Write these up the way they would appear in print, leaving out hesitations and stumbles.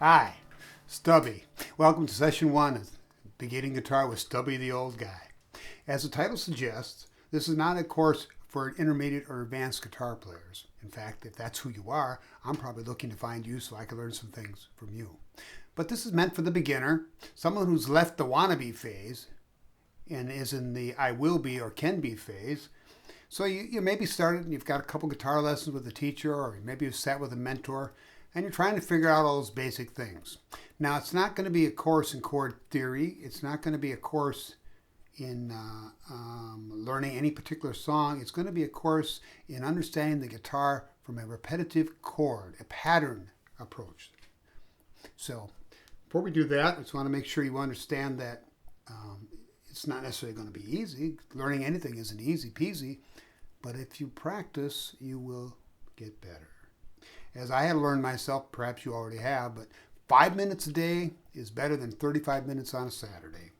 Hi, Stubby. Welcome to session 1 of Beginning Guitar with Stubby the Old Guy. As the title suggests, this is not a course for intermediate or advanced guitar players. In fact, if that's who you are, I'm probably looking to find you so I can learn some things from you. But this is meant for the beginner, someone who's left the wannabe phase and is in the I will be or can be phase. So you maybe started and you've got a couple guitar lessons with a teacher, or maybe you've sat with a mentor, and you're trying to figure out all those basic things. Now, it's not going to be a course in chord theory. It's not going to be a course in learning any particular song. It's going to be a course in understanding the guitar from a repetitive chord, a pattern approach. So before we do that, I just want to make sure you understand that it's not necessarily going to be easy. Learning anything isn't easy peasy, but if you practice, you will get better. As I had learned myself, perhaps you already have, but 5 minutes a day is better than 35 minutes on a Saturday.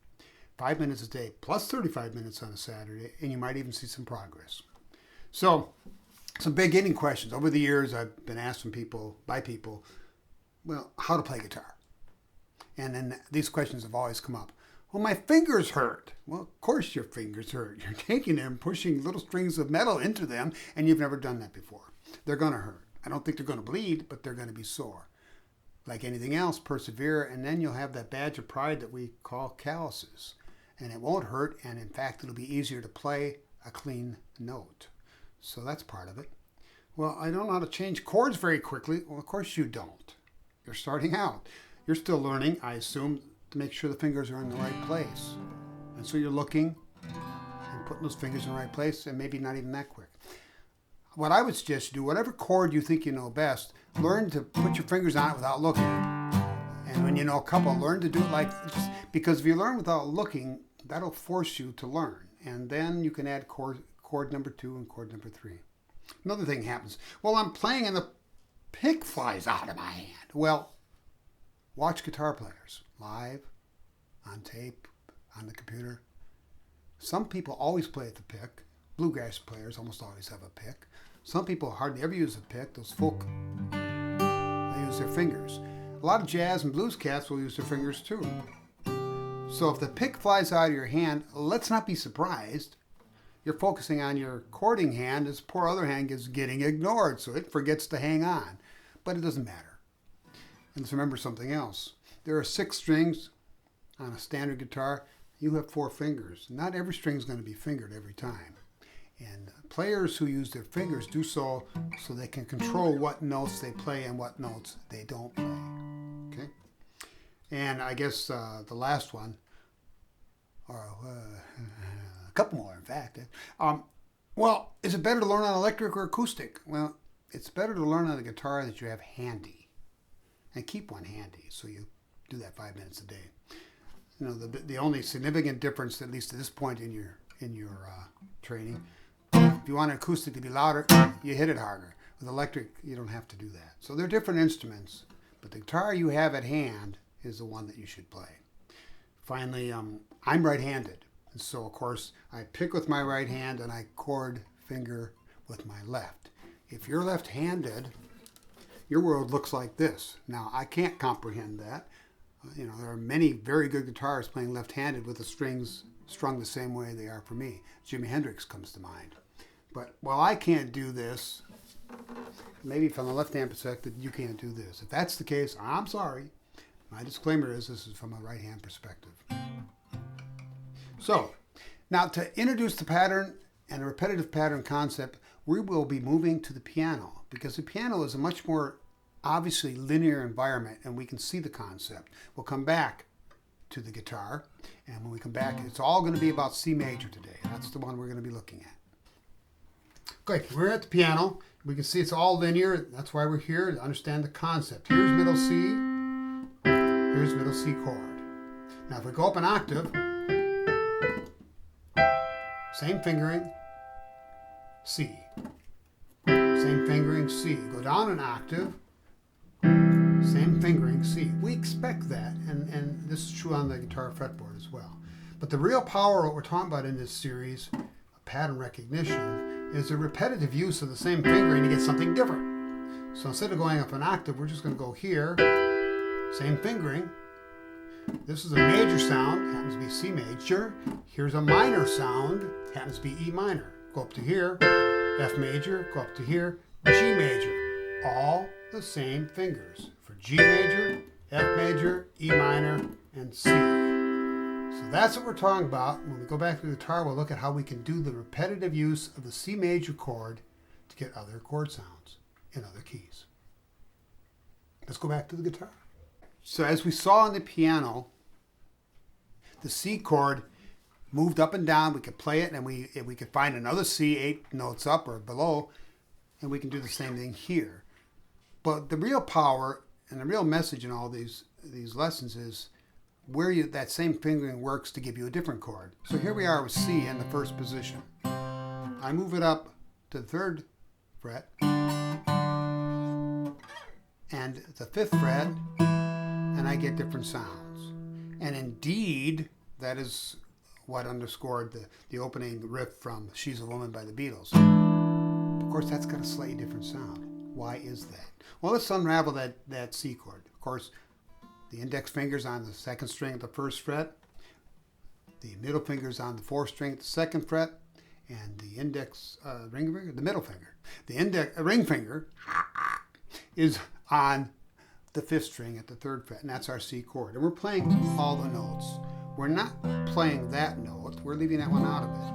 5 minutes a day plus 35 minutes on a Saturday, and you might even see some progress. So, some beginning questions. Over the years, I've been asked by people, well, how to play guitar. And then these questions have always come up. Well, my fingers hurt. Well, of course your fingers hurt. You're taking them, pushing little strings of metal into them, and you've never done that before. They're going to hurt. I don't think they're going to bleed, but they're going to be sore. Like anything else, persevere, and then you'll have that badge of pride that we call calluses. And it won't hurt, and in fact, it'll be easier to play a clean note. So that's part of it. Well, I don't know how to change chords very quickly. Well, of course you don't. You're starting out. You're still learning, I assume, to make sure the fingers are in the right place. And so you're looking and putting those fingers in the right place, and maybe not even that quick. What I would suggest you do, whatever chord you think you know best, learn to put your fingers on it without looking. And when you know a couple, learn to do it like this. Because if you learn without looking, that'll force you to learn. And then you can add chord number 2 and chord number 3. Another thing happens. Well, I'm playing and the pick flies out of my hand. Well, watch guitar players live, on tape, on the computer. Some people always play at the pick. Bluegrass players almost always have a pick. Some people hardly ever use a pick. Those folk, they use their fingers. A lot of jazz and blues cats will use their fingers too. So if the pick flies out of your hand, let's not be surprised. You're focusing on your chording hand. This poor other hand is getting ignored, so it forgets to hang on. But it doesn't matter. And let's remember something else. There are 6 strings on a standard guitar. You have 4 fingers. Not every string is going to be fingered every time. And players who use their fingers do so they can control what notes they play and what notes they don't play. Okay? And I guess the last one, or a couple more in fact. Well, is it better to learn on electric or acoustic? Well, it's better to learn on a guitar that you have handy. And keep one handy, so you do that 5 minutes a day. You know, the only significant difference, at least at this point in your training, if you want an acoustic to be louder, you hit it harder. With electric, you don't have to do that. So they're different instruments, but the guitar you have at hand is the one that you should play. Finally, I'm right-handed, and so of course I pick with my right hand and I chord finger with my left. If you're left-handed, your world looks like this. Now, I can't comprehend that. There are many very good guitarists playing left-handed with the strings strung the same way they are for me. Jimi Hendrix comes to mind. But while I can't do this, maybe from a left-hand perspective, you can't do this. If that's the case, I'm sorry. My disclaimer is this is from a right-hand perspective. So, now to introduce the pattern and a repetitive pattern concept, we will be moving to the piano, because the piano is a much more obviously linear environment, and we can see the concept. We'll come back to the guitar, and when we come back, it's all going to be about C major today. That's the one we're going to be looking at. Okay, we're at the piano. We can see it's all linear. That's why we're here, to understand the concept. Here's middle C. Here's middle C chord. Now, if we go up an octave, same fingering, C. Same fingering, C. Go down an octave, same fingering, C. We expect that, and this is true on the guitar fretboard as well. But the real power, what we're talking about in this series, pattern recognition, is a repetitive use of the same fingering to get something different. So instead of going up an octave, we're just going to go here, Same fingering. This is a major sound, happens to be C major. Here's a minor sound, happens to be E minor. Go up to here, F major, go up to here, G major. All the same fingers for G major, F major, E minor, and C. So that's what we're talking about. When we go back to the guitar, we'll look at how we can do the repetitive use of the C major chord to get other chord sounds in other keys. Let's go back to the guitar. So as we saw on the piano, the C chord moved up and down. We could play it, and we could find another C 8 notes up or below, and we can do the same thing here. But the real power and the real message in all these lessons is where that same fingering works to give you a different chord. So here we are with C in the first position. I move it up to the 3rd fret and the 5th fret, and I get different sounds. And indeed, that is what underscored the opening riff from She's a Woman by the Beatles. Of course, that's got a slightly different sound. Why is that? Well, let's unravel that C chord. Of course, the index finger's on the 2nd string at the 1st fret, the middle finger's on the 4th string at the 2nd fret, and the index ring finger, the middle finger, the ring finger is on the 5th string at the 3rd fret, and that's our C chord. And we're playing all the notes. We're not playing that note. We're leaving that one out of it.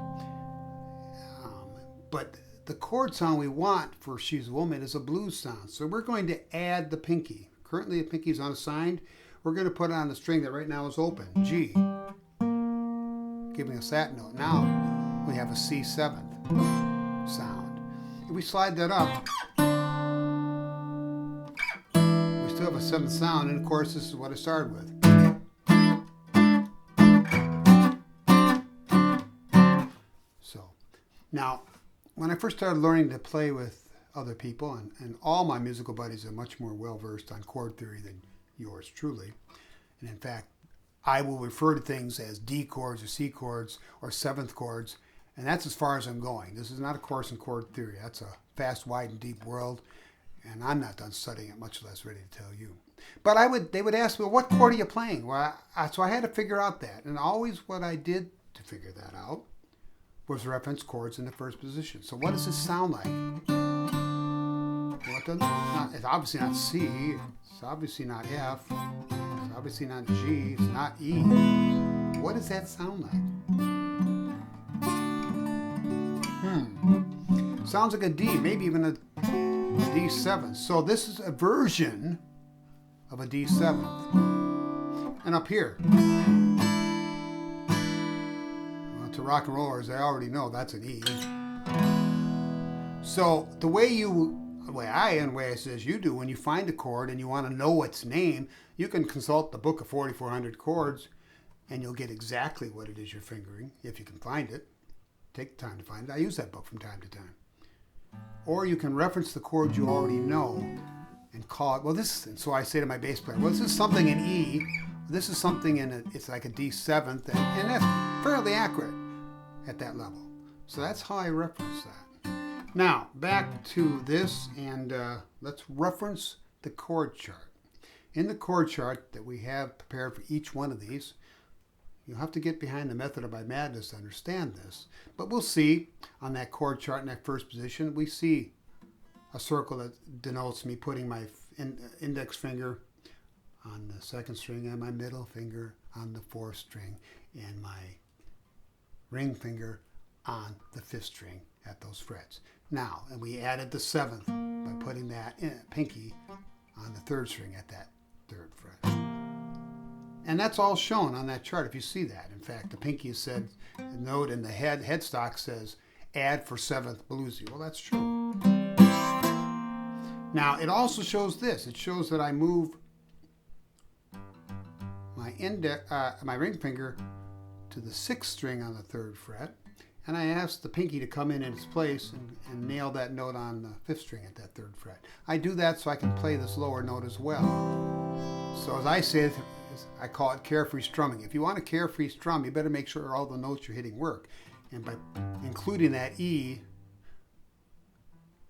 But the chord sound we want for She's a Woman is a blues sound. So we're going to add the pinky. Currently the pinky is unassigned. We're going to put it on the string that right now is open, G, giving us that note. Now we have a C7 sound. If we slide that up, we still have a 7th sound, and of course this is what I started with. So now, when I first started learning to play with other people, and all my musical buddies are much more well-versed on chord theory than yours truly. And in fact, I will refer to things as D chords or C chords or 7th chords, and that's as far as I'm going. This is not a course in chord theory. That's a vast, wide, and deep world, and I'm not done studying it, much less ready to tell you. But they would ask me, well, what chord are you playing? Well, so I had to figure out that, and always what I did to figure that out was reference chords in the first position. So what does this sound like? Well, it's obviously not C, it's obviously not F, it's obviously not G, it's not E. What does that sound like? Sounds like a D, maybe even a D7. So this is a version of a D7. And up here, well, to rock and rollers, I already know that's an E. So the way I says you do, when you find a chord and you want to know its name, you can consult the book of 4,400 chords and you'll get exactly what it is you're fingering, if you can find it. Take the time to find it. I use that book from time to time. Or you can reference the chord you already know and call it, well, this is, so I say to my bass player, well, this is something in E, this is something it's like a D7th, and that's fairly accurate at that level. So that's how I reference that. Now, back to this, and let's reference the chord chart. In the chord chart that we have prepared for each one of these, you'll have to get behind the method of my madness to understand this. But we'll see on that chord chart in that first position, we see a circle that denotes me putting my index finger on the 2nd string and my middle finger on the 4th string and my ring finger on the 5th string at those frets. Now, and we added the 7th by putting that pinky on the 3rd string at that 3rd fret. And that's all shown on that chart if you see that. In fact, the pinky said, the note in the headstock says, add for 7th bluesy. Well, that's true. Now, it also shows this. It shows that I move my ring finger to the 6th string on the 3rd fret, and I ask the pinky to come in its place and nail that note on the 5th string at that 3rd fret. I do that so I can play this lower note as well. So as I say, I call it carefree strumming. If you want a carefree strum, you better make sure all the notes you're hitting work. And by including that E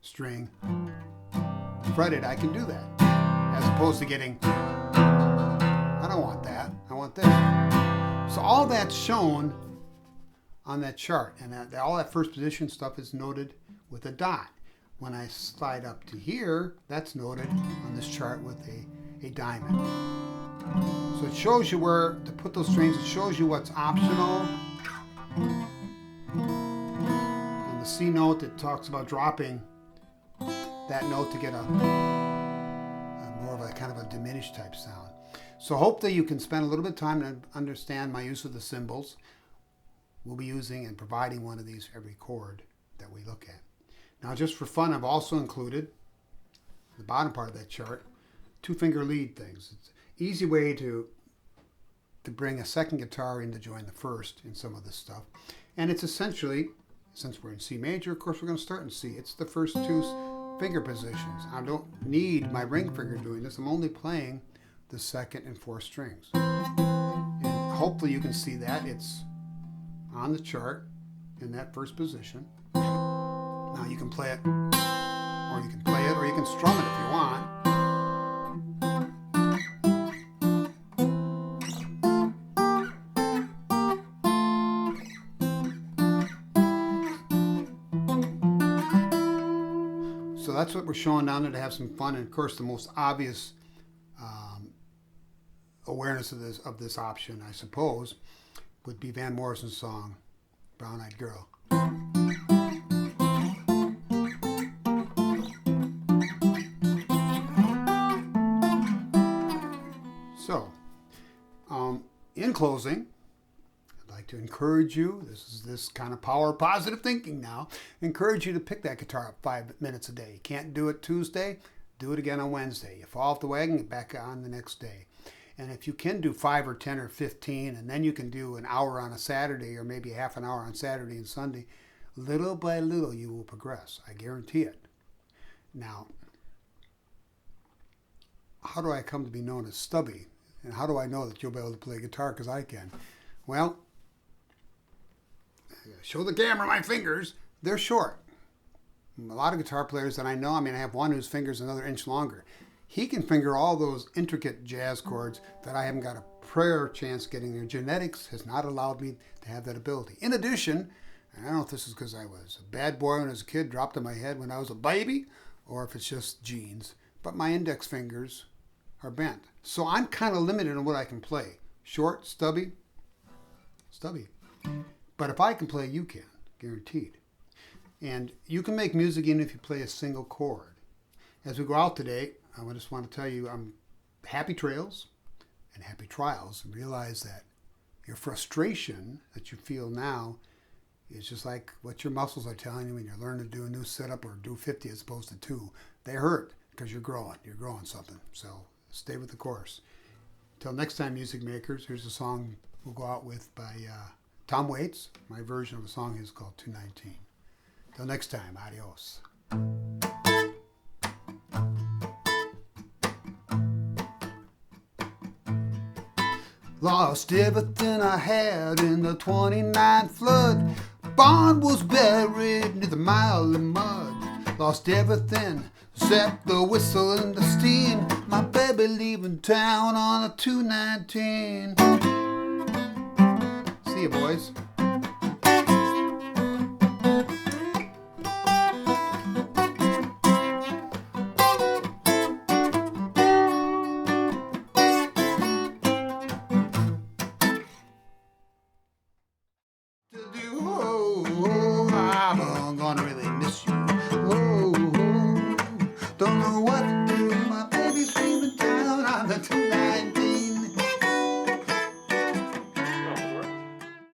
string fretted, I can do that. As opposed to getting don't want that. I want this. So all that's shown on that chart, and all that first position stuff is noted with a dot. When I slide up to here, that's noted on this chart with a diamond. So it shows you where to put those strings. It shows you what's optional. On the C note, it talks about dropping that note to get a more of a kind of a diminished type sound. So hope that you can spend a little bit of time to understand my use of the symbols. We'll be using and providing one of these for every chord that we look at. Now, just for fun, I've also included the bottom part of that chart 2-finger lead things. It's an easy way to bring a second guitar in to join the first in some of this stuff. And it's essentially, since we're in C major, of course we're going to start in C. It's the first 2 finger positions. I don't need my ring finger doing this. I'm only playing the 2nd and 4th strings. And hopefully you can see that it's on the chart in that first position. Now you can play it, or you can play it, or you can strum it if you want. So that's what we're showing down there to have some fun. And of course, the most obvious awareness of this option, I suppose, would be Van Morrison's song, Brown Eyed Girl. So, in closing, I'd like to encourage you, this is this kind of power of positive thinking now, encourage you to pick that guitar up 5 minutes a day. You can't do it Tuesday, do it again on Wednesday. You fall off the wagon, get back on the next day. And if you can do 5 or 10 or 15, and then you can do an hour on a Saturday, or maybe half an hour on Saturday and Sunday, little by little you will progress. I guarantee it. Now, how do I come to be known as Stubby? And how do I know that you'll be able to play guitar? Because I can. Well, show the camera my fingers. They're short. A lot of guitar players that I know, I have one whose finger's another inch longer. He can finger all those intricate jazz chords that I haven't got a prayer chance getting there. Genetics has not allowed me to have that ability. In addition, and I don't know if this is because I was a bad boy when I was a kid, dropped on my head when I was a baby, or if it's just genes, but my index fingers are bent. So I'm kind of limited on what I can play. Short, stubby. But if I can play, you can, guaranteed. And you can make music even if you play a single chord. As we go out today, I just want to tell you happy trails and happy trials, and realize that your frustration that you feel now is just like what your muscles are telling you when you're learning to do a new setup or do 50 as opposed to 2. They hurt because you're growing something. So stay with the course. Until next time, music makers, here's a song we'll go out with by Tom Waits. My version of the song is called 219. Till next time, adios. Lost everything I had in the 29 flood. Barn was buried near the mile of mud. Lost everything except the whistle and the steam. My baby leaving town on a 219. See you, boys.